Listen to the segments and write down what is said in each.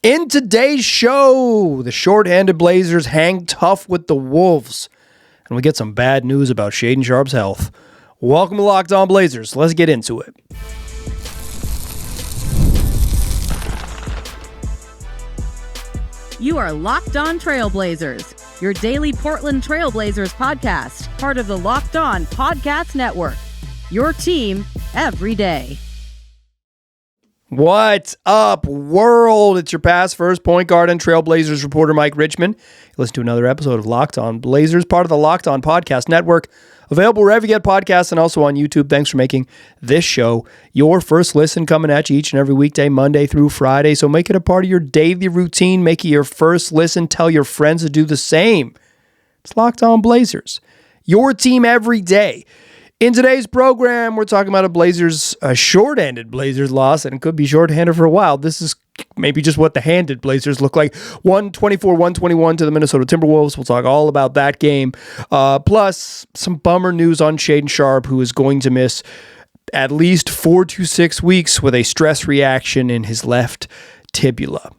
In today's show, the Shorthanded Blazers hang tough with the Wolves, and we get some bad news about Shaedon Sharpe's health. Welcome to Locked On Blazers. Let's get into it. You are Locked On Trailblazers, your daily Portland Trailblazers podcast, part of the Locked On Podcast Network. Your team every day. What's up, world? It's your past first point guard and Trailblazers reporter, Mike Richmond. Listen to another episode of Locked On Blazers, part of the Locked On Podcast Network, available wherever you get podcasts and also on YouTube. Thanks for making this show your first listen, coming at you each and every weekday, Monday through Friday. So make it a part of your daily routine. Make it your first listen. Tell your friends to do the same. It's Locked On Blazers, your team every day. In today's program, we're talking about a short-handed Blazers loss, and it could be short-handed for a while. This is maybe just what the handed Blazers look like. 124-121 to the Minnesota Timberwolves. We'll talk all about that game. Plus, some bummer news on Shaedon Sharpe, who is going to miss at least 4 to 6 weeks with a stress reaction in his left tibia.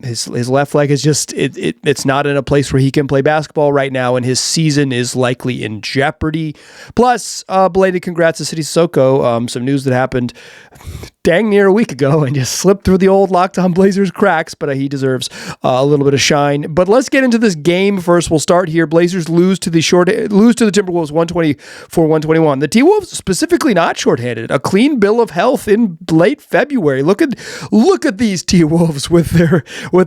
His left leg is just, it's not in a place where he can play basketball right now, and his season is likely in jeopardy. Plus, belated congrats to Sidy Cissoko. Some news that happened dang near a week ago and just slipped through the old Locked On Blazers cracks, but he deserves a little bit of shine. But let's get into this game first. We'll start here. Blazers lose to the Timberwolves 124-121. The T-Wolves specifically not shorthanded. A clean bill of health in late February. Look at these T-Wolves with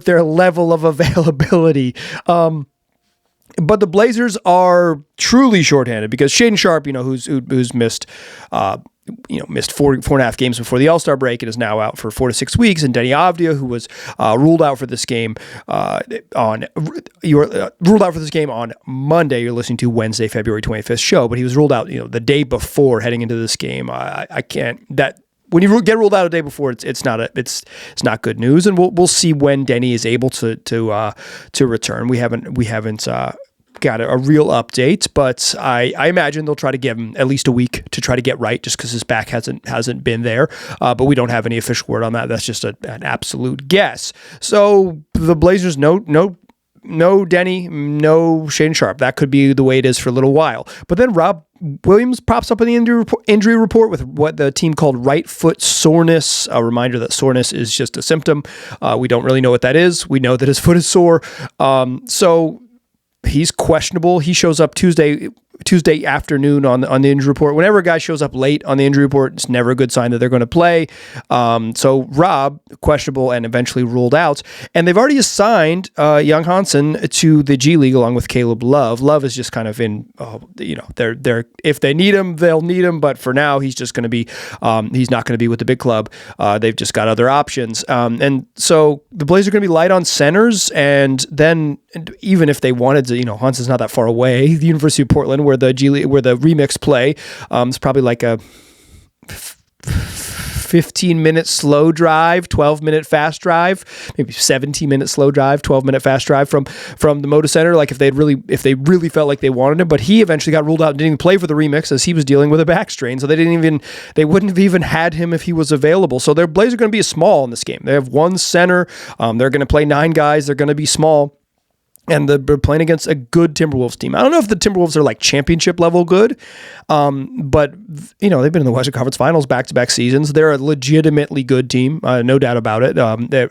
their level of availability. But the Blazers are truly shorthanded because Shaedon Sharpe, who's missed missed 4.5 games before the All-Star break and is now out for 4 to 6 weeks, and Deni Avdija, who was ruled out for this game on Monday. You're listening to Wednesday, February 25th show, but he was ruled out, the day before heading into this game. I can't that. When you get ruled out a day before, it's not good news, and we'll see when Deni is able to return. We haven't got a real update, but I imagine they'll try to give him at least a week to try to get right, just because his back hasn't been there. But we don't have any official word on that. That's just an absolute guess. So the Blazers no Deni, no Shaedon Sharpe. That could be the way it is for a little while. But then Rob Williams pops up in the injury report with what the team called right foot soreness. A reminder that soreness is just a symptom. We don't really know what that is. We know that his foot is sore. So he's questionable. He shows up Tuesday afternoon on the injury report. Whenever a guy shows up late on the injury report, it's never a good sign that they're going to play. So Rob, questionable and eventually ruled out. And they've already assigned Young Hansen to the G League along with Caleb Love. Love is just kind of in, they're if they need him, they'll need him. But for now, he's just going to be, he's not going to be with the big club. They've just got other options. And so the Blazers are going to be light on centers. And then even if they wanted to, Hansen's not that far away. The University of Portland, where the remix play, it's probably like a 15-minute slow drive, 12-minute fast drive, maybe 17-minute slow drive, 12-minute fast drive from the Moda Center. Like if they really felt like they wanted him, but he eventually got ruled out and didn't even play for the remix as he was dealing with a back strain. So they wouldn't have even had him if he was available. So their Blazers are going to be small in this game. They have one center. They're going to play 9 guys. They're going to be small. And they're playing against a good Timberwolves team. I don't know if the Timberwolves are like championship level good, but they've been in the Western Conference Finals back-to-back seasons. They're a legitimately good team, no doubt about it.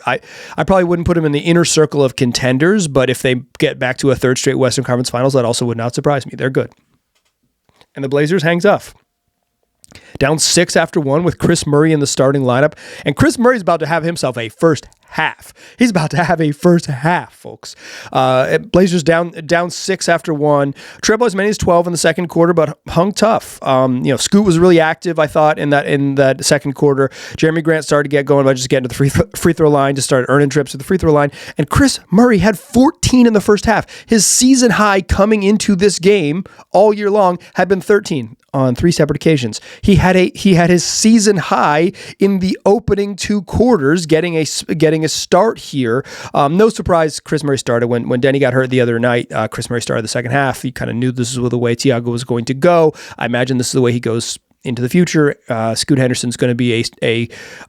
I probably wouldn't put them in the inner circle of contenders, but if they get back to a third straight Western Conference Finals, that also would not surprise me. They're good. And the Blazers hangs tough. Down 6 after 1 with Chris Murray in the starting lineup. And Chris Murray's about to have himself a first half. He's about to have a first half, folks. Blazers down 6 after 1. Trailblazers as many as 12 in the second quarter, but hung tough. Scoot was really active, I thought, in that second quarter. Jeremy Grant started to get going by just getting to the free throw line, just started earning trips to the free throw line. And Chris Murray had 14 in the first half. His season high coming into this game all year long had been 13 on 3 separate occasions. He had his season high in the opening 2 quarters, getting a start here. No surprise, Chris Murray started when Deni got hurt the other night. Chris Murray started the second half. You kind of knew this was the way Thiago was going to go. I imagine this is the way he goes into the future. Scoot Henderson's going to be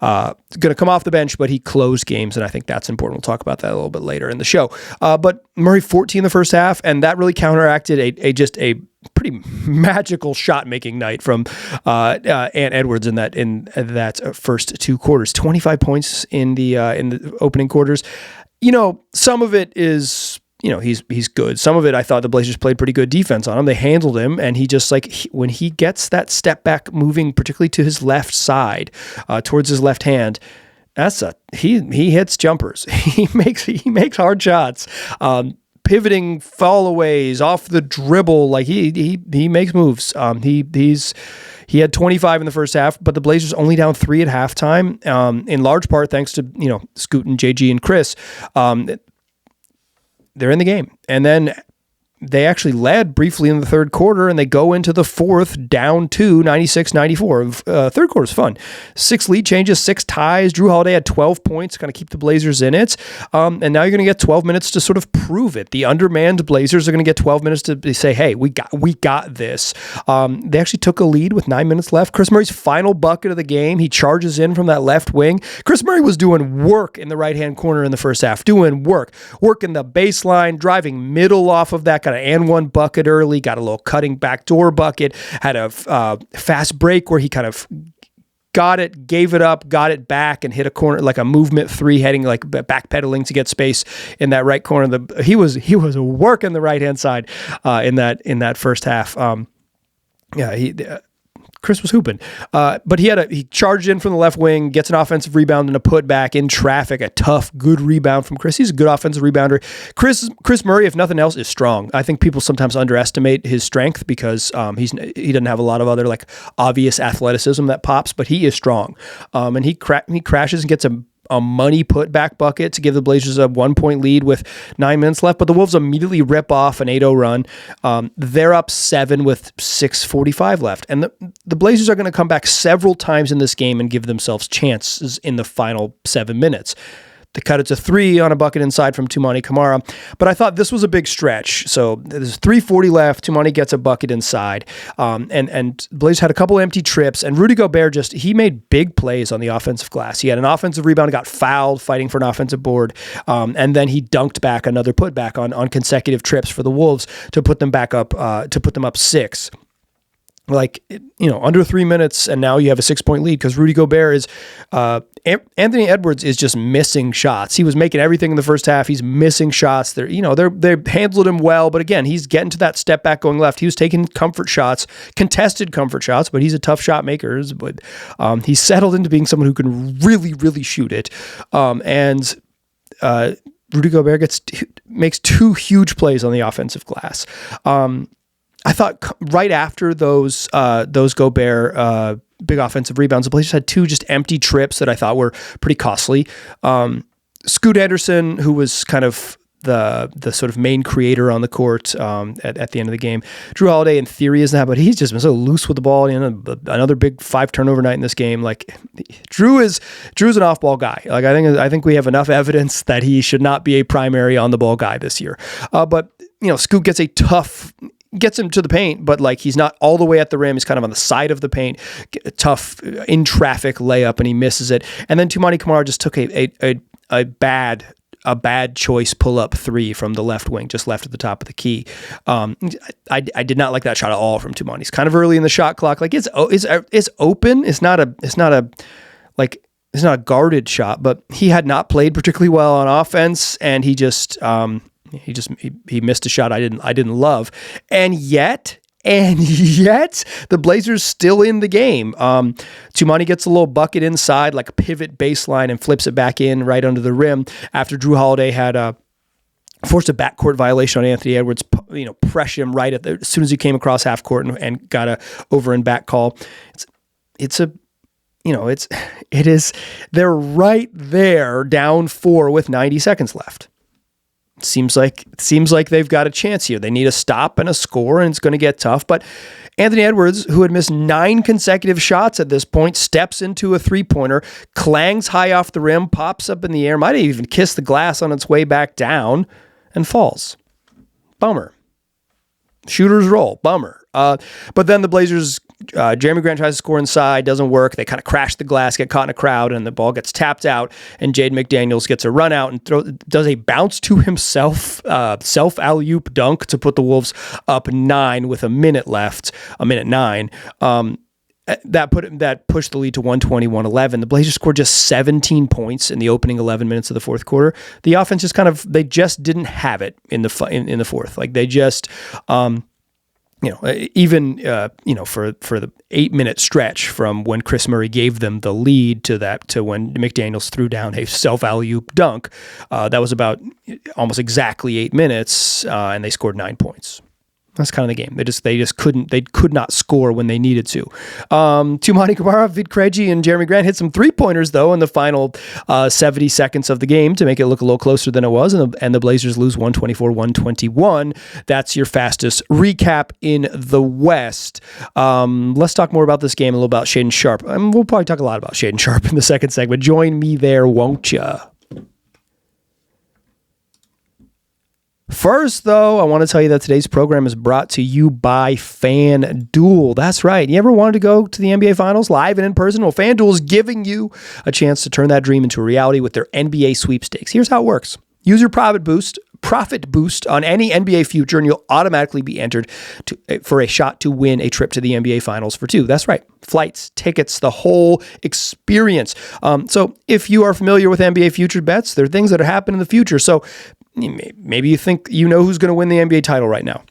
going to come off the bench, but he closed games, and I think that's important. We'll talk about that a little bit later in the show. But Murray 14 in the first half, and that really counteracted a pretty magical shot making night from Ant Edwards in that first 2 quarters. 25 points in the opening quarters. Some of it is, he's good. Some of it, I thought the Blazers played pretty good defense on him. They handled him, and he just when he gets that step back moving, particularly to his left side, towards his left hand, he hits jumpers. He makes hard shots. Pivoting fallaways off the dribble, he makes moves. He had 25 in the first half, but the Blazers only down 3 at halftime. In large part thanks to Scoot and JG and Chris. They're in the game, and then they actually led briefly in the third quarter, and they go into the fourth down 2, 96-94. Third quarter's fun. 6 lead changes, 6 ties. Drew Holiday had 12 points, kind of keep the Blazers in it. And now you're going to get 12 minutes to sort of prove it. The undermanned Blazers are going to get 12 minutes to say, hey, we got this. They actually took a lead with 9 minutes left. Chris Murray's final bucket of the game, he charges in from that left wing. Chris Murray was doing work in the right-hand corner in the first half, doing work in the baseline, driving middle off of that, got an and one bucket early, got a little cutting backdoor bucket, had a fast break where he kind of got it, gave it up, got it back, and hit a corner, like a movement 3, heading like backpedaling to get space in that right corner. He was working the right hand side in that first half. Chris was hooping, but he charged in from the left wing, gets an offensive rebound and a putback in traffic. A tough, good rebound from Chris. He's a good offensive rebounder. Chris Murray, if nothing else, is strong. I think people sometimes underestimate his strength because he doesn't have a lot of other obvious athleticism that pops, but he is strong. And he crashes and gets a money putback bucket to give the Blazers a 1-point lead with 9 minutes left, but the Wolves immediately rip off an 8-0 run. They're up 7 with 6:45 left, and the Blazers are going to come back several times in this game and give themselves chances in the final 7 minutes. They cut it to 3 on a bucket inside from Toumani Camara. But I thought this was a big stretch. So there's 3:40 left. Toumani gets a bucket inside. And Blazers had a couple empty trips. And Rudy Gobert he made big plays on the offensive glass. He had an offensive rebound, got fouled fighting for an offensive board. And then he dunked back another putback on consecutive trips for the Wolves to put them back up, to put them up 6. Under 3 minutes, and now you have a 6-point lead because Rudy Gobert is Anthony Edwards is just missing shots. He was making everything in the first half. He's missing shots. They handled him well, but again, he's getting to that step back going left. He was taking contested comfort shots, but he's a tough shot maker. But he's settled into being someone who can really, really shoot it. Rudy Gobert makes 2 huge plays on the offensive glass. I thought right after those Gobert big offensive rebounds, the Blazers had 2 just empty trips that I thought were pretty costly. Scoot Henderson, who was kind of the sort of main creator on the court at the end of the game. Drew Holiday, in theory, isn't that, but he's just been so loose with the ball. Another big 5 turnover night in this game. Drew's an off-ball guy. I think we have enough evidence that he should not be a primary on-the-ball guy this year. But Scoot gets him to the paint, but he's not all the way at the rim. He's kind of on the side of the paint. Tough in traffic layup, and he misses it. And then Toumani Camara just took a bad choice pull-up 3 from the left wing, just left at the top of the key. I did not like that shot at all from Toumani. It's kind of early in the shot clock. It's open. It's not a guarded shot, but he had not played particularly well on offense, and he missed a shot I didn't love. And yet the Blazers still in the game. Toumani gets a little bucket inside, like a pivot baseline, and flips it back in right under the rim after Drew Holiday had forced a backcourt violation on Anthony Edwards, pressure him right as soon as he came across half court and got a over and back call. They're right there down 4 with 90 seconds left. Seems like they've got a chance here. They need a stop and a score, and it's going to get tough. But Anthony Edwards, who had missed 9 consecutive shots at this point, steps into a 3-pointer, clangs high off the rim, pops up in the air, might have even kissed the glass on its way back down, and falls. Bummer. Shooter's roll. Bummer. But then the Blazers, Jeremy Grant tries to score inside, doesn't work. They kind of crash the glass, get caught in a crowd, and the ball gets tapped out, and Jaden McDaniels gets a run out and does a bounce to himself, self alley-oop dunk to put the Wolves up 9 with a minute left, a minute 9. That pushed the lead to 120-111. The Blazers scored just 17 points in the opening 11 minutes of the fourth quarter. The offense they just didn't have it in the fourth. Like they just, for the 8-minute stretch from when Chris Murray gave them the lead to when McDaniels threw down a self alley-oop dunk, that was about almost exactly 8 minutes, and they scored 9 points. That's kind of the game. They could not score when they needed to. Toumani Camara, Vit Krejci, and Jeremy Grant hit some 3-pointers though in the final 70 seconds of the game to make it look a little closer than it was, and the Blazers lose 124-121. That's your fastest recap in the West. Let's talk more about this game, a little about Shaedon Sharpe. We'll probably talk a lot about Shaedon Sharpe in the second segment. Join me there, won't ya? First, though, I want to tell you that today's program is brought to you by FanDuel. That's right. You ever wanted to go to the NBA Finals live and in person? Well, FanDuel is giving you a chance to turn that dream into a reality with their NBA sweepstakes. Here's how it works. Use your profit boost on any NBA future, and you'll automatically be entered for a shot to win a trip to the NBA Finals for 2. That's right. Flights, tickets, the whole experience. So if you are familiar with NBA future bets, there are things that are happening in the future. So maybe you think you know who's going to win the NBA title right now.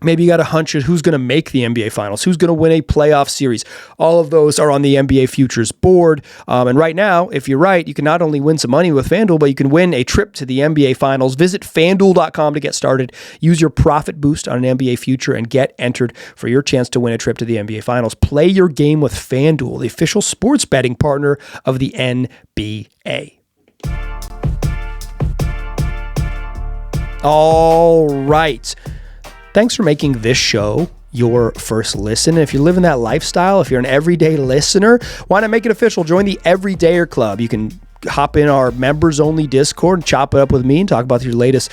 Maybe you got a hunch at who's going to make the NBA Finals, who's going to win a playoff series. All of those are on the NBA Futures board. And right now, if you're right, you can not only win some money with FanDuel, but you can win a trip to the NBA Finals. Visit FanDuel.com to get started. Use your profit boost on an NBA future and get entered for your chance to win a trip to the NBA Finals. Play your game with FanDuel, the official sports betting partner of the NBA. All right. Thanks for making this show your first listen. If you're living that lifestyle, if you're an everyday listener, why not make it official? Join the Everydayer Club. You can hop in our members-only Discord and chop it up with me and talk about your latest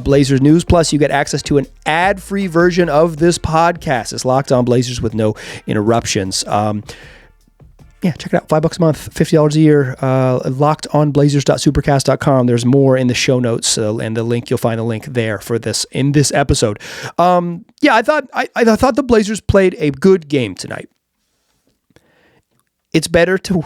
Blazers news. Plus, you get access to an ad-free version of this podcast. It's Locked On Blazers with no interruptions. Check it out. $5 a month, $50 a year. LockedOnBlazers.supercast.com. There's more in the show notes, and you'll find the link there for this in this episode. I thought the Blazers played a good game tonight. It's better to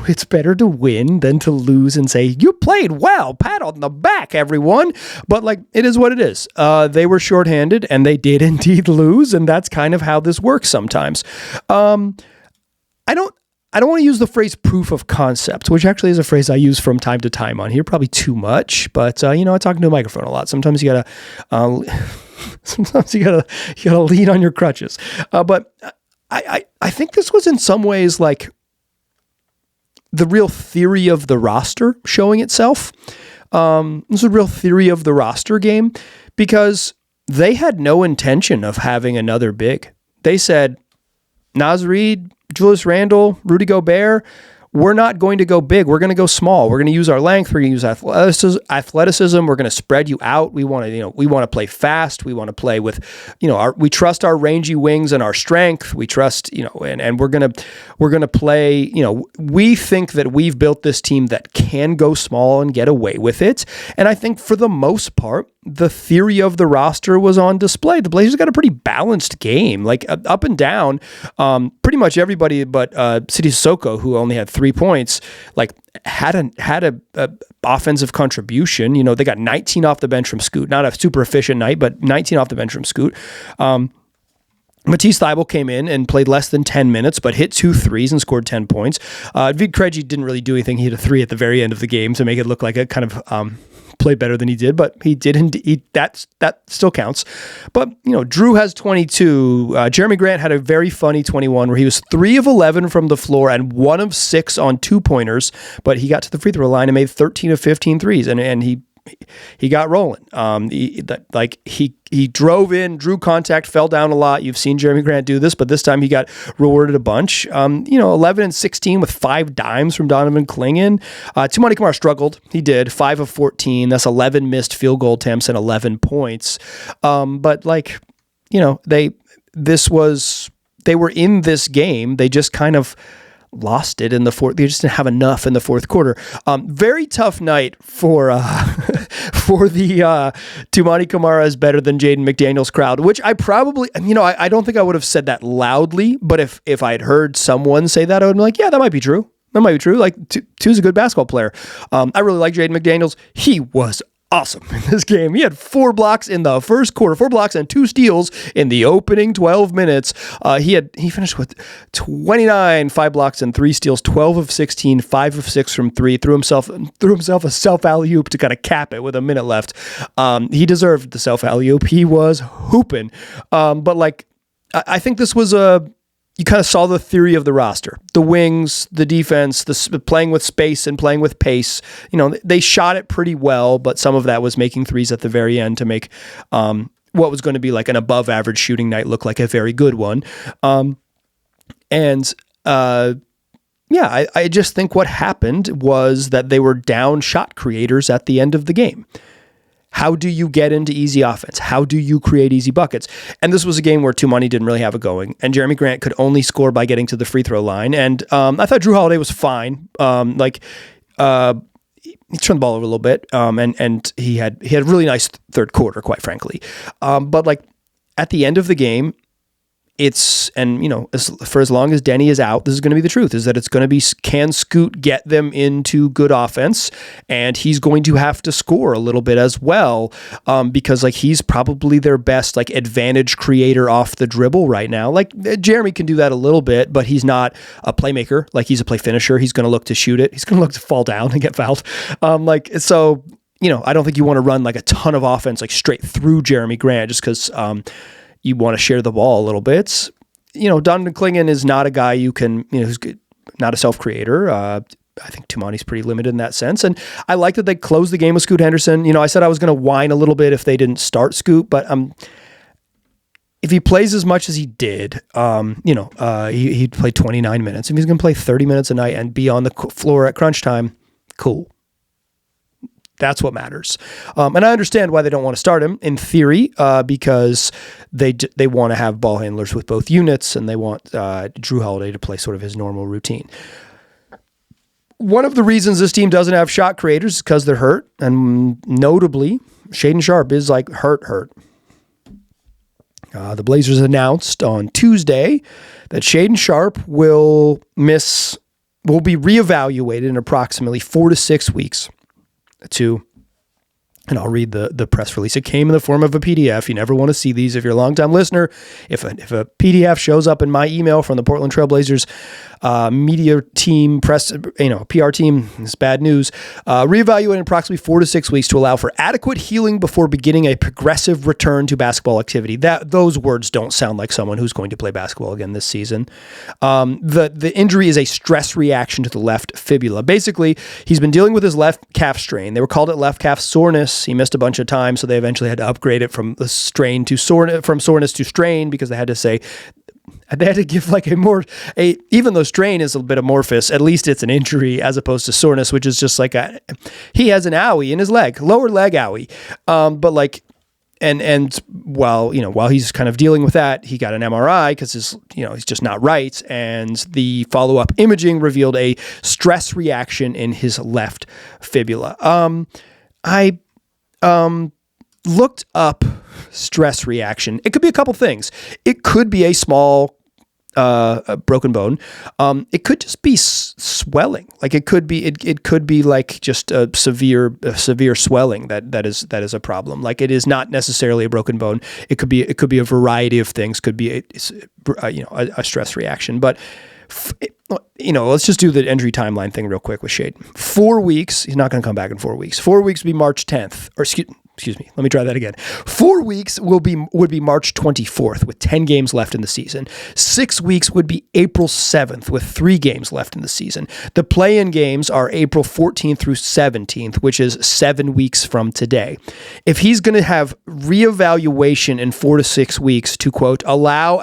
win than to lose and say you played well. Pat on the back, everyone. But it is what it is. They were shorthanded, and they did indeed lose, and that's kind of how this works sometimes. I don't want to use the phrase proof of concept, which actually is a phrase I use from time to time on here, probably too much, but I talk into a microphone a lot. Sometimes you gotta lean on your crutches. But I think this was in some ways like the real theory of the roster showing itself. This is a real theory of the roster game because they had no intention of having another big. They said, Naz Reid, Julius Randle, Rudy Gobert, we're not going to go big. We're going to go small. We're going to use our length. We're going to use athleticism. We're going to spread you out. We want to play fast. We want to play with, we trust our rangy wings and our strength. We trust, and we're going to play, we think that we've built this team that can go small and get away with it. And I think for the most part, the theory of the roster was on display. The Blazers got a pretty balanced game, up and down. Pretty much everybody but Sidy Cissoko, who only had 3 points, had a offensive contribution. They got 19 off the bench from Scoot. Not a super efficient night, but 19 off the bench from Scoot. Matisse Thybulle came in and played less than 10 minutes, but hit 2 threes and scored 10 points. Vit Krejci didn't really do anything. He hit a 3 at the very end of the game to make it look like a kind of play better than he did, but he didn't. That still counts. But Drew has 22. Jeremy Grant had a very funny 21 where he was 3 of 11 from the floor and 1 of 6 on 2-pointers, but he got to the free throw line and made 13 of 15 threes, and he got rolling. He drove in, drew contact, fell down a lot. You've seen Jeremy Grant do this, but this time he got rewarded a bunch. 11 and 16 with 5 dimes from Donovan Clingan. Toumani Camara struggled. He did 5 of 14. That's 11 missed field goal attempts and 11 points. they were in this game. They just kind of lost it in the fourth. They just didn't have enough in the fourth quarter. Very tough night for the Toumani Camara is better than Jaden McDaniels crowd, which I probably, I don't think I would have said that loudly, but if I had heard someone say that, I would be like, yeah, that might be true. That might be true. Like, Tu's a good basketball player. I really like Jaden McDaniels. He was awesome in this game. He had 4 blocks in the first quarter, 4 blocks and 2 steals in the opening 12 minutes. He finished with 29, 5 blocks and 3 steals, 12 of 16, 5 of 6 from 3. Threw himself a self alley-oop to kind of cap it with a minute left. He deserved the self alley-oop. He was hooping. But like, I think this was you kind of saw the theory of the roster, the wings, the defense, playing with space and playing with pace. They shot it pretty well, but some of that was making threes at the very end to make what was going to be like an above average shooting night look like a very good one. I just think what happened was that they were down shot creators at the end of the game. How do you get into easy offense? How do you create easy buckets? And this was a game where Toumani didn't really have it going, and Jeremy Grant could only score by getting to the free throw line. And I thought Drew Holiday was fine. He turned the ball over a little bit, and he had a really nice third quarter, quite frankly. But like at the end of the game, for as long as Deni is out, this is going to be the truth, is that it's going to be, can Scoot get them into good offense? And he's going to have to score a little bit as well, because like he's probably their best like advantage creator off the dribble right now. Like Jeremy can do that a little bit, but he's not a playmaker. Like he's a play finisher. He's going to look to shoot it. He's going to look to fall down and get fouled. I don't think you want to run like a ton of offense like straight through Jeremy Grant just because you want to share the ball a little bit. Donovan Clingan is not a guy you can, who's good, not a self-creator. I think Toumani's pretty limited in that sense. And I like that they closed the game with Scoot Henderson. I said I was going to whine a little bit if they didn't start Scoot, but if he plays as much as he did, he played 29 minutes. If he's going to play 30 minutes a night and be on the floor at crunch time, cool. That's what matters. And I understand why they don't want to start him in theory, because they want to have ball handlers with both units, and they want Drew Holiday to play sort of his normal routine. One of the reasons this team doesn't have shot creators is because they're hurt, and notably, Shaedon Sharpe is like hurt. The Blazers announced on Tuesday that Shaedon Sharpe will be reevaluated in approximately 4 to 6 weeks. And I'll read the press release. It came in the form of a PDF. You never want to see these if you're a longtime listener. If a PDF shows up in my email from the Portland Trail Blazers media team, press, PR team, it's bad news. Reevaluate in approximately 4 to 6 weeks to allow for adequate healing before beginning a progressive return to basketball activity. Those words don't sound like someone who's going to play basketball again this season. The injury is a stress reaction to the left fibula. Basically, he's been dealing with his left calf strain. They were called it left calf soreness. He missed a bunch of time, so they eventually had to upgrade it from soreness to strain, because they had to give like even though strain is a bit amorphous, at least it's an injury as opposed to soreness, which is just like he has an owie in his leg, lower leg owie. But like, and while he's kind of dealing with that, he got an MRI because he's just not right. And the follow-up imaging revealed a stress reaction in his left fibula. I looked up stress reaction. It could be a couple things. It could be a small broken bone. It could just be swelling. Like it could be like just a severe swelling that is a problem. Like it is not necessarily a broken bone. It could be a variety of things. Could be a stress reaction. But let's just do the injury timeline thing real quick with Shaedon. 4 weeks. He's not going to come back in 4 weeks. 4 weeks would be March 10th. Or excuse me. Let me try that again. 4 weeks would be March 24th with 10 games left in the season. 6 weeks would be April 7th with 3 games left in the season. The play-in games are April 14th through 17th, which is 7 weeks from today. If he's going to have reevaluation in 4 to 6 weeks to, quote, allow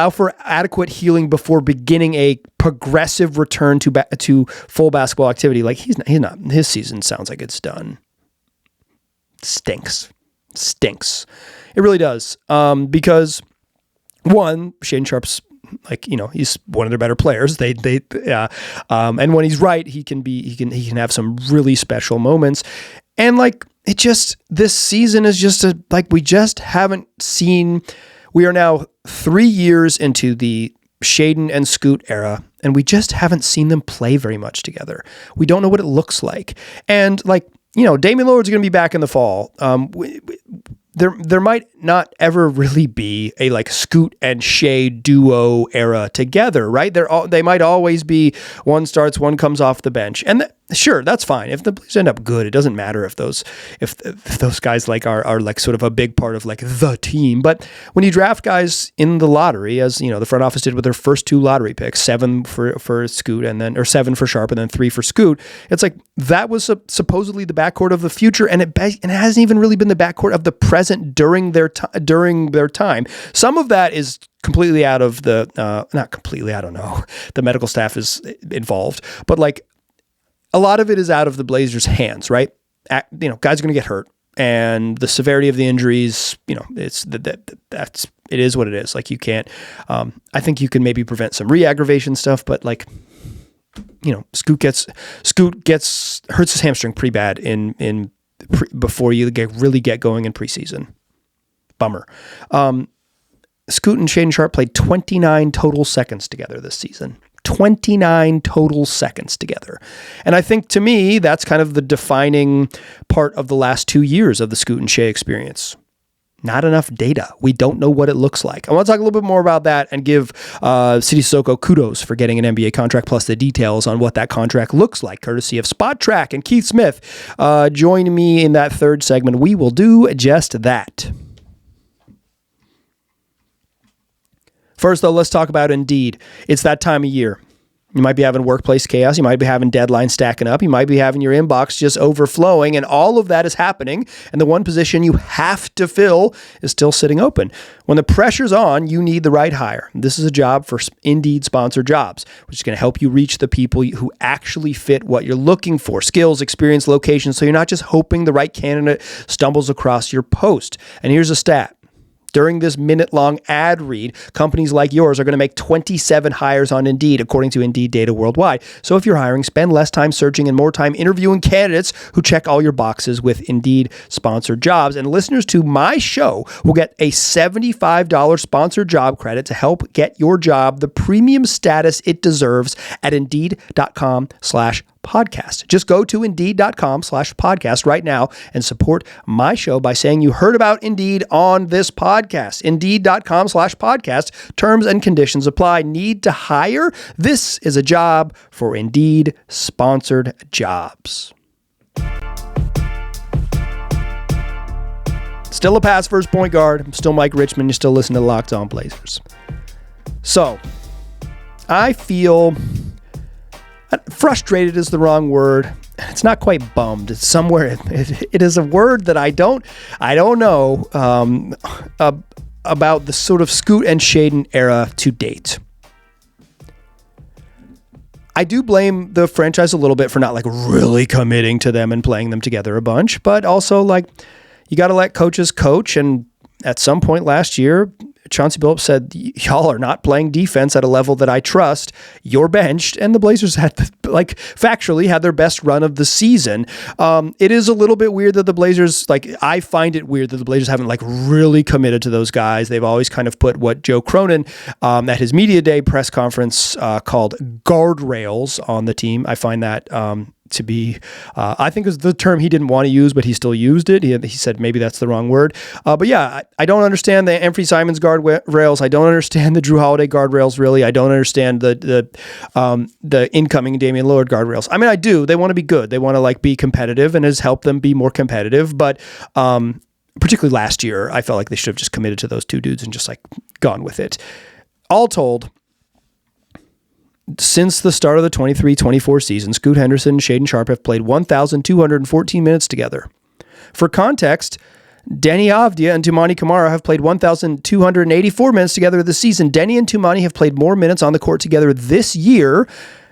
for adequate healing before beginning a progressive return to full basketball activity, like he's not. His season sounds like it's done. Stinks. It really does. Because One, Shaedon Sharpe's he's one of their better players. And when he's right, he can have some really special moments. And this season is just we just haven't seen. We are now 3 years into the Shaedon and Scoot era, and we just haven't seen them play very much together. We don't know what it looks like. And Damian Lillard's going to be back in the fall. There might not ever really be a Scoot and Shea duo era together, right? They might always be one starts, one comes off the bench, and sure, that's fine. If the Blues end up good, it doesn't matter if those guys are sort of a big part of the team. But when you draft guys in the lottery, as the front office did with their first 2 lottery picks, 7 for Scoot or 7 for Sharpe and then 3 for Scoot, it's that was supposedly the backcourt of the future, and it hasn't even really been the backcourt of the present during their time. Some of that is completely out of not completely, I don't know. The medical staff is involved, but a lot of it is out of the Blazers' hands, right? Guys are going to get hurt, and the severity of the injuries, it is what it is. You can't. I think you can maybe prevent some re-aggravation stuff, but Scoot hurts his hamstring pretty bad before you really get going in preseason. Bummer. Scoot and Shaedon Sharpe played 29 total seconds together this season. 29 total seconds together. And I think, to me, that's kind of the defining part of the last 2 years of the Scoot and Shea experience. Not enough data. We don't know what it looks like. I want to talk a little bit more about that and give Sidy Cissoko kudos for getting an NBA contract, plus the details on what that contract looks like, courtesy of Spot Track and Keith Smith. Join me in that third segment. We will do just that. First, though, let's talk about Indeed. It's that time of year. You might be having workplace chaos. You might be having deadlines stacking up. You might be having your inbox just overflowing, and all of that is happening, and the one position you have to fill is still sitting open. When the pressure's on, you need the right hire. This is a job for Indeed sponsored jobs, which is going to help you reach the people who actually fit what you're looking for: skills, experience, location, so you're not just hoping the right candidate stumbles across your post. And here's a stat. During this minute-long ad read, companies like yours are going to make 27 hires on Indeed, according to Indeed data worldwide. So if you're hiring, spend less time searching and more time interviewing candidates who check all your boxes with Indeed-sponsored jobs. And listeners to my show will get a $75 sponsored job credit to help get your job the premium status it deserves at Indeed.com/podcast. Just go to Indeed.com/podcast right now and support my show by saying you heard about Indeed on this podcast. Indeed.com/podcast. Terms and conditions apply. Need to hire? This is a job for Indeed sponsored jobs. Still a pass first point guard. I'm still Mike Richmond. You still listen to Locked On Blazers. So I feel frustrated is the wrong word. It's not quite bummed. It's somewhere. It is a word that I don't know about the sort of Scoot and Shaedon era to date. I do blame the franchise a little bit for not really committing to them and playing them together a bunch, but also you got to let coaches coach. And at some point last year, Chauncey Billups said, y'all are not playing defense at a level that I trust. You're benched. And the Blazers factually had their best run of the season. It is a little bit weird that the Blazers, I find it weird that the Blazers haven't really committed to those guys. They've always kind of put what Joe Cronin at his media day press conference called guardrails on the team. I find that to be, I think is the term he didn't want to use, but he still used it. He said maybe that's the wrong word. But yeah, I don't understand the Anthony Simons guardrails. I don't understand the Drew Holiday guardrails, really. I don't understand the incoming Damian Lillard guardrails. I mean, I do. They want to be good. They want to be competitive, and has helped them be more competitive. But particularly last year, I felt like they should have just committed to those two dudes and just gone with it. All told, since the start of the 23-24 season, Scoot Henderson and Shaedon Sharpe have played 1,214 minutes together. For context, Deni Avdija and Toumani Camara have played 1,284 minutes together this season. Deni and Toumani have played more minutes on the court together this year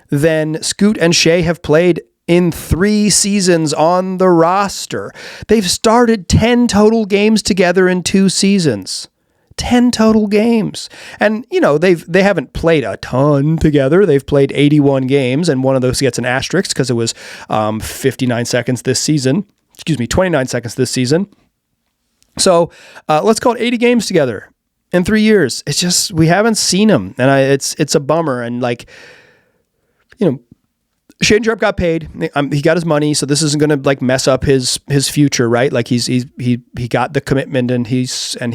than Scoot and Shea have played in 3 seasons on the roster. They've started 10 total games together in 2 seasons. 10 total games. And, they haven't played a ton together. They've played 81 games, and one of those gets an asterisk because it was 29 seconds this season. 29 seconds this season. So let's call it 80 games together in 3 years. It's just, we haven't seen them. And it's a bummer. And Shaedon Sharpe got paid. He got his money, so this isn't going to mess up his future, right? Like he got the commitment, and he's on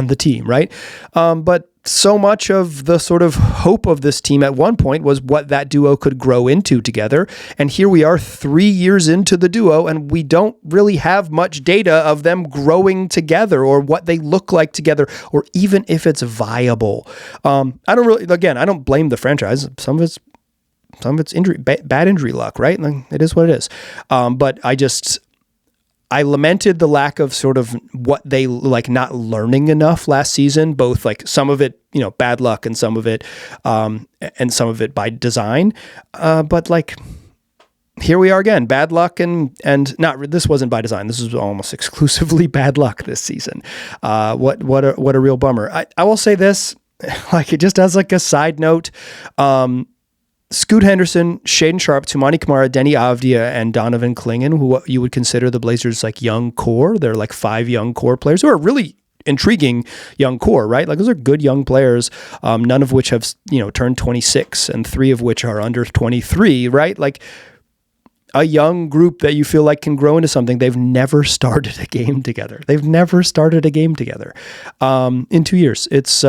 the team, right? But so much of the sort of hope of this team at one point was what that duo could grow into together. And here we are 3 years into the duo, and we don't really have much data of them growing together or what they look like together, or even if it's viable. I don't blame the franchise. Some of it's injury, bad injury luck, right? It is what it is. But I lamented the lack of sort of what they not learning enough last season, both some of it, bad luck, and some of it by design. But here we are again, bad luck and this wasn't by design. This was almost exclusively bad luck this season. What a real bummer. I will say this, just as a side note, Scoot Henderson, Shaedon Sharpe, Toumani Camara, Deni Avdija, and Donovan Clingan, who you would consider the Blazers young core. They're 5 young core players who are really intriguing young core, right? Those are good young players, none of which have turned 26, and 3 of which are under 23, right? A young group that you feel can grow into something. They've never started a game together. In 2 years. It's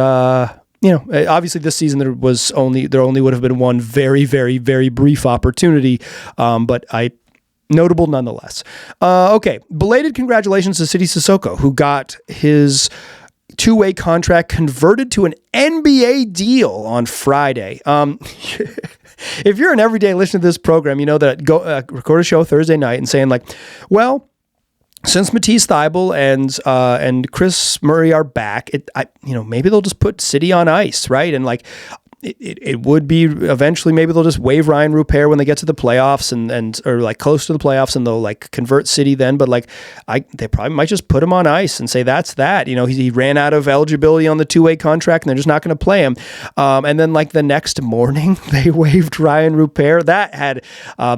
obviously this season there only would have been one very, very, very brief opportunity, but notable nonetheless. Okay, belated congratulations to Sidy Cissoko, who got his 2-way contract converted to an NBA deal on Friday. If you're an everyday listener to this program, you know that record a show Thursday night and saying since Matisse Thybulle and Chris Murray are back, maybe they'll just put Sidy on ice, right? And it would be eventually, maybe they'll just waive Ryan Rupert when they get to the playoffs or close to the playoffs, and they'll convert Sidy then. But they probably might just put him on ice and say that's that. He ran out of eligibility on the 2-way contract, and they're just not going to play him. And then the next morning they waived Ryan Rupert. That had I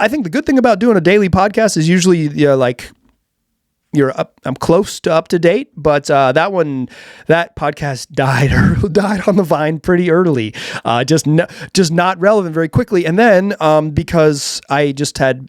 think the good thing about doing a daily podcast is usually I'm close to up to date, but that podcast died on the vine pretty early, just not relevant very quickly. And then because I just had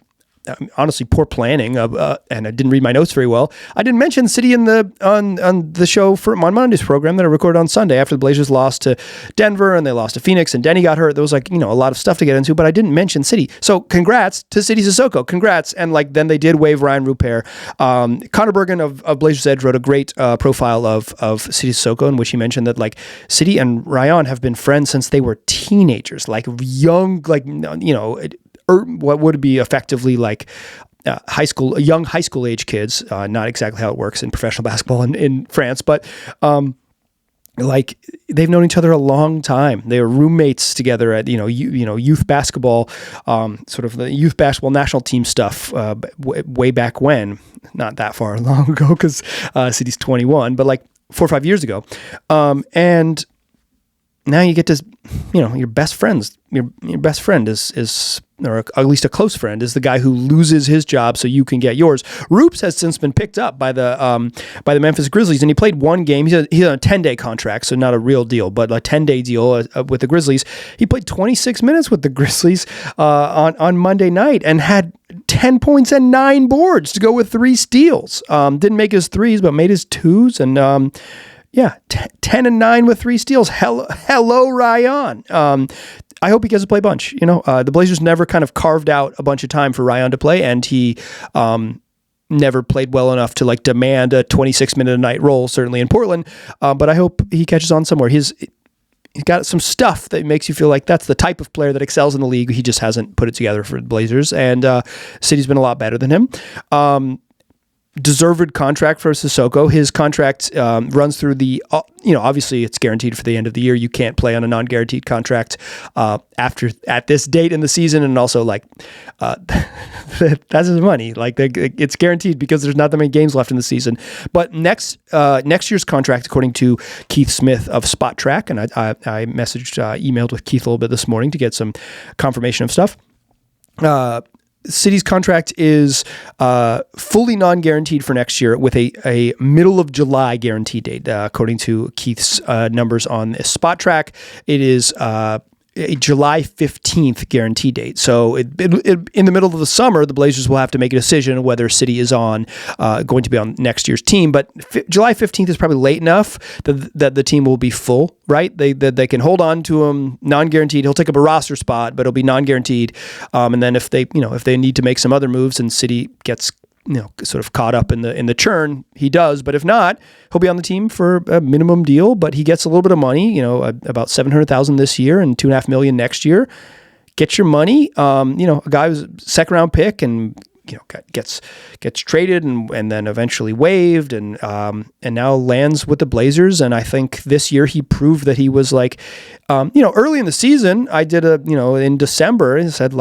honestly poor planning and I didn't read my notes very well, I didn't mention Sidy on the show on Monday's program that I recorded on Sunday after the Blazers lost to Denver and they lost to Phoenix and Deni got hurt. There was a lot of stuff to get into, but I didn't mention Sidy. So congrats to Sidy Cissoko. Congrats. And then they did waive Ryan Rupert. Connor Bergen of Blazers Edge wrote a great profile of Sidy Cissoko, in which he mentioned that Sidy and Ryan have been friends since they were teenagers, young, what would be effectively young high school age kids. Not exactly how it works in professional basketball in France, but they've known each other a long time. They were roommates together at youth basketball, sort of the youth basketball national team stuff way back when. Not that far long ago because Sidy's 21, but 4 or 5 years ago, and now you get to, your best friends. Your best friend is, or at least a close friend, is the guy who loses his job so you can get yours. Roops has since been picked up by the Memphis Grizzlies, and he played one game. He's on a 10-day contract, so not a real deal, but a 10-day deal with the Grizzlies. He played 26 minutes with the Grizzlies on Monday night and had 10 points and 9 boards to go with 3 steals. Didn't make his threes, but made his twos, and 10 and 9 with 3 steals. Hello, Ryan. I hope he gets to play a bunch. The Blazers never kind of carved out a bunch of time for Ryan to play, and he never played well enough to demand a 26-minute a night role, certainly in Portland. But I hope he catches on somewhere. He's got some stuff that makes you feel like that's the type of player that excels in the league. He just hasn't put it together for the Blazers, and Sidy's been a lot better than him. deserved contract for Cissoko. His contract runs through the, obviously it's guaranteed for the end of the year. You can't play on a non-guaranteed contract at this date in the season, and also that's his money. Like it's guaranteed because there's not that many games left in the season. But next year's contract, according to Keith Smith of Spot Track, and I emailed with Keith a little bit this morning to get some confirmation of stuff. Sidy's contract is fully non-guaranteed for next year with a middle of July guarantee date. According to Keith's numbers on Spot Track, it is a July 15th guarantee date. So in the middle of the summer, the Blazers will have to make a decision whether Sidy is going to be on next year's team. But July 15th is probably late enough that the team will be full, right? They can hold on to him non-guaranteed. He'll take up a roster spot, but it'll be non-guaranteed. And then if they need to make some other moves and Sidy gets sort of caught up in the churn, he does. But if not, he'll be on the team for a minimum deal, but he gets a little bit of money, about $700,000 this year and $2.5 million next year. Get your money. A guy who's a second round pick and gets traded and then eventually waived and now lands with the Blazers. And I think this year he proved that he was early in the season, I did in December and said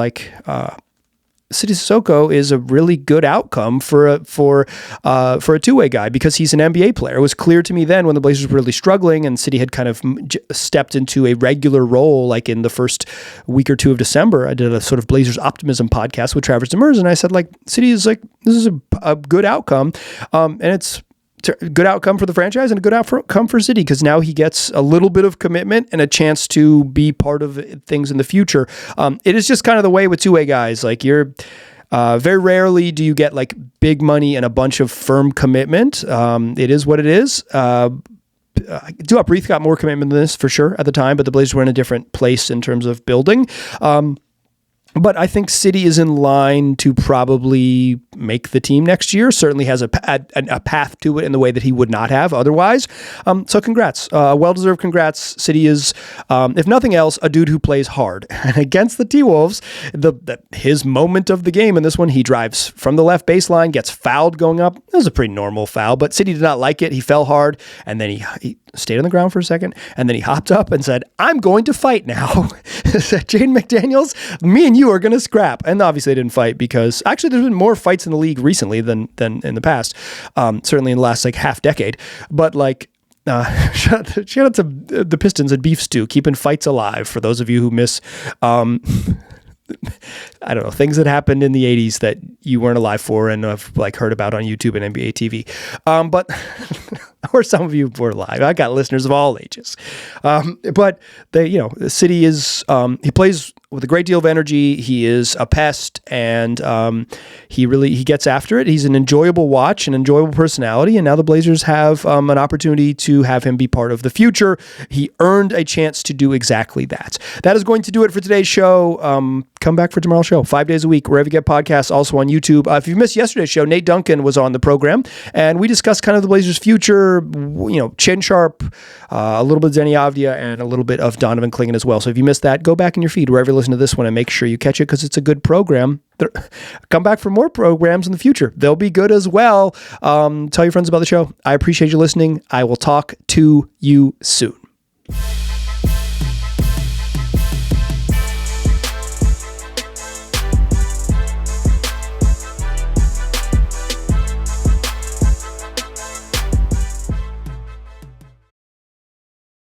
Sidy Cissoko is a really good outcome for a two-way guy because he's an NBA player. It was clear to me then when the Blazers were really struggling and Sidy had kind of stepped into a regular role, like in the first week or two of December. I did a sort of Blazers optimism podcast with Travis Demers, and I said Sidy is this is a good outcome, and it's a good outcome for the franchise and a good outcome for Sidy because now he gets a little bit of commitment and a chance to be part of things in the future. It is just kind of the way with two-way guys. You're very rarely do you get big money and a bunch of firm commitment. It is what it is. Duop Reith got more commitment than this for sure at the time, but the Blazers were in a different place in terms of building. But I think Sidy is in line to probably make the team next year. Certainly has a path to it in the way that he would not have otherwise. So congrats. Well-deserved congrats. Sidy is, if nothing else, a dude who plays hard. And against the T-Wolves, his moment of the game in this one, he drives from the left baseline, gets fouled going up. It was a pretty normal foul, but Sidy did not like it. He fell hard, and then he stayed on the ground for a second, and then he hopped up and said, "I'm going to fight now." Jaden McDaniels, me and you are going to scrap. And obviously they didn't fight because actually there's been more fights in the league recently than in the past, certainly in the last half decade. But shout out to the Pistons and Beef Stew, keeping fights alive for those of you who miss I don't know, things that happened in the 80s that you weren't alive for and have heard about on YouTube and NBA TV. But or some of you were alive. I got listeners of all ages. But Sidy is he plays with a great deal of energy. He is a pest, and he gets after it. He's an enjoyable watch, an enjoyable personality, and now the Blazers have an opportunity to have him be part of the future. He earned a chance to do exactly that. That is going to do it for today's show. Come back for tomorrow's show, 5 days a week, wherever you get podcasts, also on YouTube. If you missed yesterday's show, Nate Duncan was on the program, and we discussed kind of the Blazers' future, Shaedon Sharpe, a little bit of Deni Avdija, and a little bit of Donovan Clingan as well. So if you missed that, go back in your feed, wherever you listen to this one, and make sure you catch it because it's a good program. Come back for more programs in the future. They'll be good as well. Tell your friends about the show. I appreciate you listening. I will talk to you soon.